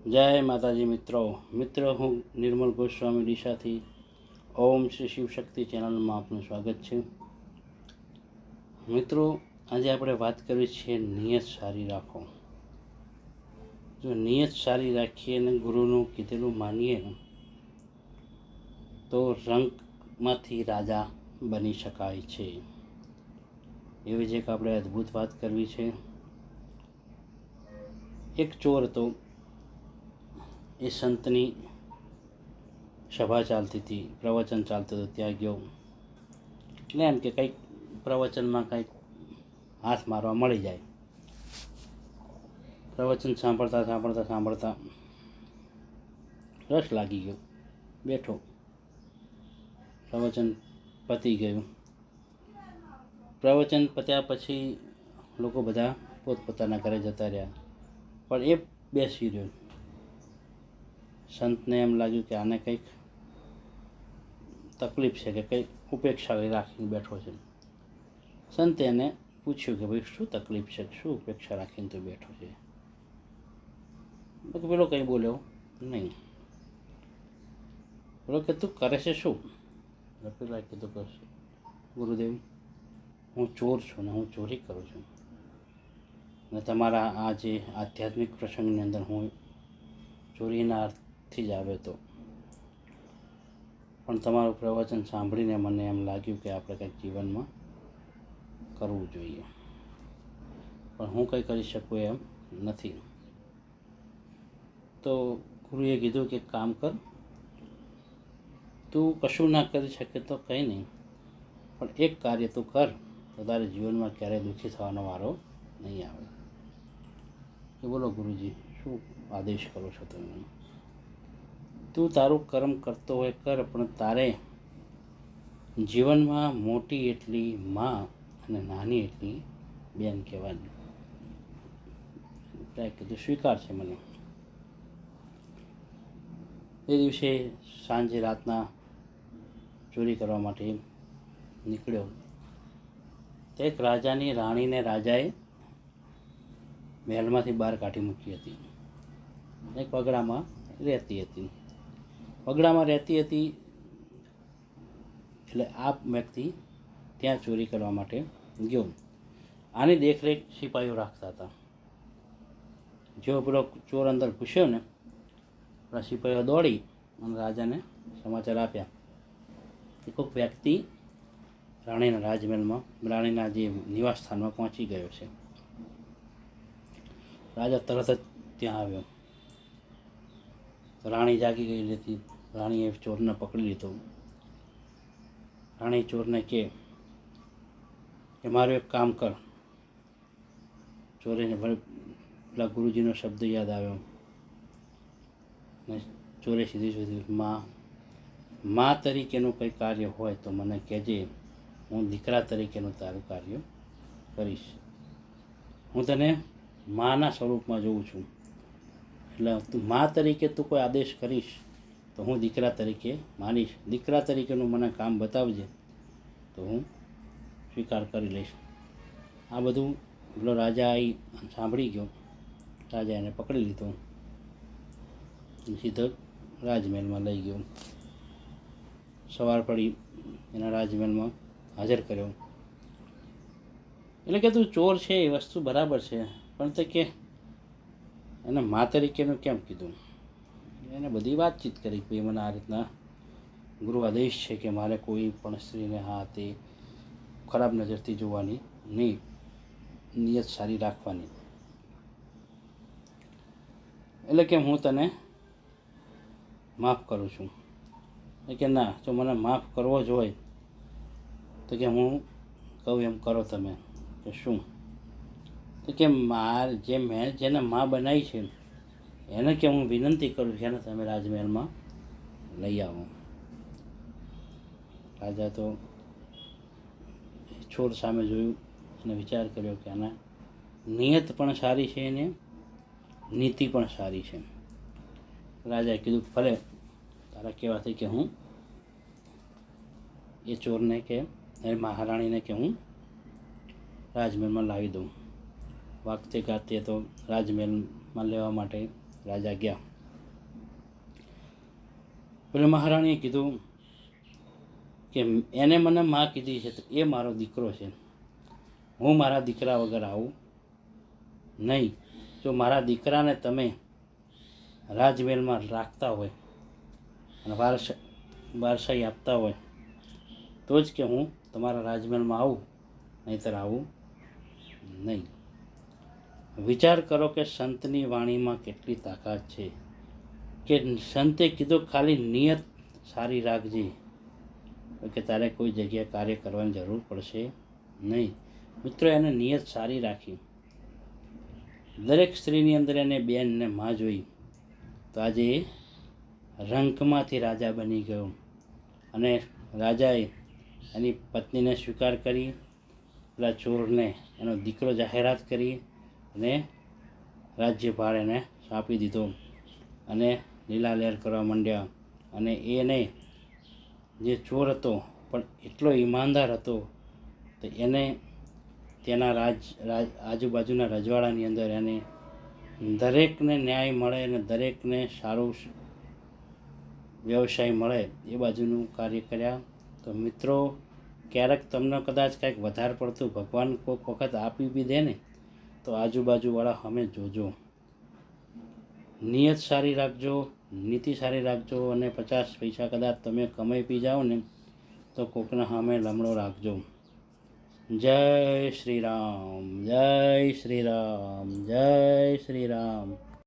જય માતાજી મિત્રો હું નિર્મલ ગોસ્વામી ડીસાથી ઓમ શ્રી શિવશક્તિ ચેનલમાં આપનું સ્વાગત છે। મિત્રો, આજે આપણે વાત કરવી છે નિયત સારી રાખો। જો નિયત સારી રાખીએ અને ગુરુનું કીધેલું માનીએ તો રંકમાંથી રાજા બની શકાય છે। એવી જ એક આપણે અદ્ભુત વાત કરવી છે। એક ચોર હતો, એ સંતની સભા ચાલતી હતી, પ્રવચન ચાલતું હતું, ત્યાં ગયો એટલે એમ કે કંઈક પ્રવચનમાં કંઈક હાથ મારવા મળી જાય। પ્રવચન સાંભળતા રસ લાગી ગયો, બેઠો, પ્રવચન પતી ગયું। પ્રવચન પત્યા પછી લોકો બધા પોતપોતાના ઘરે જતા રહ્યા, પણ એ બેસી રહ્યો। સંતને એમ લાગ્યું કે આને કંઈક તકલીફ છે, કે કંઈક ઉપેક્ષા રાખીને બેઠો છે। સંતે એને પૂછ્યું કે ભાઈ શું તકલીફ છે, શું ઉપેક્ષા રાખીને તું બેઠો છે? પેલો કંઈ બોલ્યો નહીં। પેલો કે તું કરે છે શું? પેલા કીધું કે ગુરુદેવ, હું ચોર છું ને હું ચોરી કરું છું, ને તમારા આ જે આધ્યાત્મિક પ્રસંગની અંદર હું ચોરીના અર્થથી જ આવ્યો હતો, પણ તમારું પ્રવચન સાંભળીને મને એમ લાગ્યું કે આપણે કંઈક જીવનમાં કરવું જોઈએ, પણ હું કંઈ કરી શકું એમ નથી। તો ગુરુએ કીધું કે કામ કર, તું કશું ના કરી શકે તો કંઈ નહીં, પણ એક કાર્ય તું કર તો તારે જીવનમાં ક્યારેય દુઃખી થવાનો વારો નહીં આવે। કે બોલો ગુરુજી, શું આદેશ કરો છો તમે? તું તારું કર્મ કરતો હોય કર, પણ તારે જીવનમાં મોટી એટલી માં અને નાની એટલી બેન કહેવાની। ત્યાં કીધું સ્વીકાર છે મને। એ દિવસે સાંજે રાતના ચોરી કરવા માટે નીકળ્યો તો એક રાજાની રાણીને રાજાએ મહેલમાંથી બહાર કાઢી મૂકી હતી। એક પગડામાં રહેતી હતી। પગડામાં રહેતી હતી એટલે આ વ્યક્તિ ત્યાં ચોરી કરવા માટે ગયો। આની દેખરેખ સિપાહીઓ રાખતા હતા। જો પેલો ચોર અંદર ઘૂસ્યો ને, પેલા સિપાહીઓ દોડી અને રાજાને સમાચાર આપ્યા કે કોઈક વ્યક્તિ રાણીના રાજમહેલમાં, રાણીના જે નિવાસ સ્થાનમાં પહોંચી ગયો છે। રાજા તરત જ ત્યાં આવ્યો તો રાણી જાગી ગઈ હતી। રાણીએ ચોરને પકડી લીધો। રાણી ચોરને કે મારું એક કામ કર। ચોરીને પેલા ગુરુજીનો શબ્દ યાદ આવ્યો ને ચોરે સીધી મા તરીકેનું કંઈ કાર્ય હોય તો મને કહેજે, હું દીકરા તરીકેનું તારું કાર્ય કરીશ। હું તને માના સ્વરૂપમાં જોઉં છું, એટલે તું મા તરીકે તું કોઈ આદેશ કરીશ તો હું દીકરા તરીકે માનીશ। દીકરા તરીકેનું મને કામ બતાવજે તો હું સ્વીકાર કરી લઈશ। આ બધું પેલો રાજા સાંભળી ગયો। રાજા એને પકડી લીધો, સીધો રાજમહેલમાં લઈ ગયો। સવાર પડી એના રાજમહેલમાં હાજર કર્યો। એટલે કે તું ચોર છે એ વસ્તુ બરાબર છે, પણ તે કે એને મા તરીકેનું કેમ કીધું? એને બધી વાતચીત કરી કે મને આ રીતના ગુરુ આદેશ છે કે મારે કોઈ પણ સ્ત્રીને હાથે ખરાબ નજરથી જોવાની નહીં, નિયત સારી રાખવાની। એટલે કે હું તને માફ કરું છું। કે ના, જો મને માફ કરવો જ હોય તો કે હું કહું એમ કરો તમે। કે શું? તો કે મેં જેને માં બનાવી છે એને કે હું વિનંતી કરું છું એને તમે રાજમહેલમાં લઈ આવો। રાજા તો છોડ સામે જોયું અને વિચાર કર્યો કે આના નિયત પણ સારી છે અને નીતિ પણ સારી છે। રાજાએ કીધું ભલે, તારા કહેવાથી કે હું એ ચોરને કે મહારાણીને કે હું રાજમહેલમાં લાવી દઉં। વાગતે ગાતે તો રાજમહેલમાં લેવા માટે રાજા ગયા। પેલી મહારાણીએ કીધું કે એને મને માં કીધી છે તો એ મારો દીકરો છે, હું મારા દીકરા વગર આવું નહીં. જો મારા દીકરાને તમે રાજમહેલમાં રાખતા હોય અને વારસાઈ આપતા હોય તો જ કે હું તમારા રાજમહેલમાં આવું, નહીંતર આવું નહીં. વિચાર કરો કે સંતની વાણીમાં કેટલી તાકાત છે કે સંતે કીધું ખાલી નિયત સારી રાખજે કે તારે કોઈ જગ્યાએ કાર્ય કરવાની જરૂર પડશે નહીં. મિત્રો, એને નિયત સારી રાખી. દરેક સ્ત્રીની અંદર એને બેન ને માં જોઈ તો આજે એ રંકમાંથી રાજા બની ગયો અને રાજાએ એની પત્નીને સ્વીકાર કરી, પેલા ચોરને એનો દીકરો જાહેરાત કરી અને રાજ્યભાર એને સોંપી દીધો અને લીલા લહેર કરવા માંડ્યા. અને એને જે ચોર હતો પણ એટલો ઈમાનદાર હતો તો એને તેના આજુબાજુના રજવાડાની અંદર એને દરેકને ન્યાય મળે અને દરેકને સારું વ્યવસાય મળે એ બાજુનું કાર્ય કર્યા. તો મિત્રો, ક્યારેક તમને કદાચ કંઈક વધારે પડતું ભગવાન કોઈક વખત આપી બી દે ને તો આજુબાજુવાળા અમે જોજો. નિયત સારી રાખજો, નીતિ સારી રાખજો અને 50 પૈસા કદાચ તમે કમાઈ પી જાઓ ને તો કોકના સામે લમણો રાખજો. જય શ્રી રામ, જય શ્રી રામ, જય શ્રી રામ.